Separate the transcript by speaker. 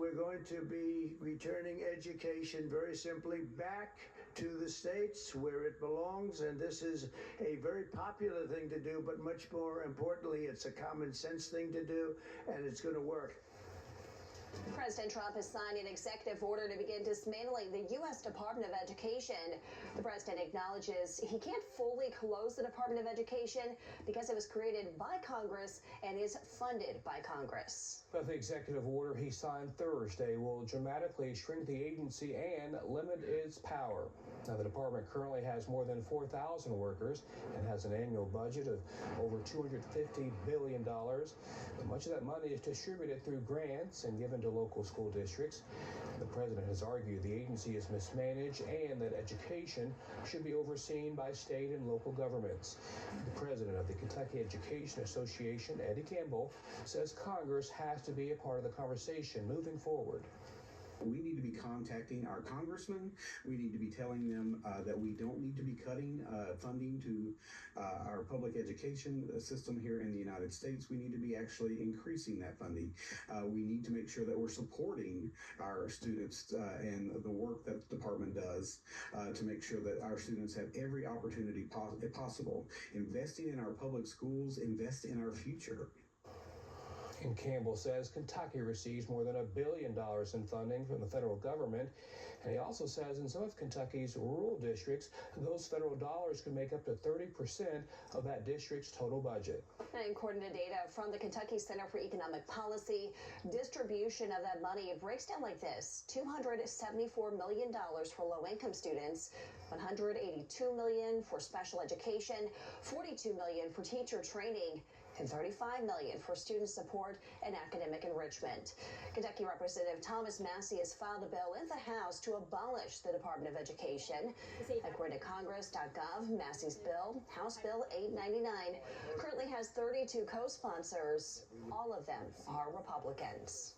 Speaker 1: we're going to be returning education very simply back to the states where it belongs. And this is a very popular thing to do, but much more importantly, it's a common sense thing to do, and it's going to work.
Speaker 2: President Trump has signed an executive order to begin dismantling the U.S. Department of Education. The president acknowledges he can't fully close the Department of Education because it was created by Congress and is funded by Congress.
Speaker 3: But the executive order he signed Thursday will dramatically shrink the agency and limit its power. Now, the department currently has more than 4,000 workers and has an annual budget of over $250 billion. But much of that money is distributed through grants and given to local school districts. The president has argued the agency is mismanaged and that education should be overseen by state and local governments. The president of the Kentucky Education Association, Eddie Campbell, says Congress has to be a part of the conversation moving forward.
Speaker 4: We need to be contacting our congressmen. We need to be telling them that we don't need to be cutting funding to our public education system here in the United States. We need to be actually increasing that funding. We need to make sure that we're supporting our students and the work that the department does to make sure that our students have every opportunity possible. Investing in our public schools, invest in our future.
Speaker 3: And Campbell says Kentucky receives more than $1 billion in funding from the federal government. And he also says in some of Kentucky's rural districts, those federal dollars could make up to 30% of that district's total budget.
Speaker 2: And according to data from the Kentucky Center for Economic Policy, distribution of that money breaks down like this: $274 million for low-income students, $182 million for special education, $42 million for teacher training, and $35 million for student support and academic enrichment. Kentucky Representative Thomas Massey has filed a bill in the House to abolish the Department of Education. According to Congress.gov, Massey's bill, House Bill 899, currently has 32 co-sponsors. All of them are Republicans.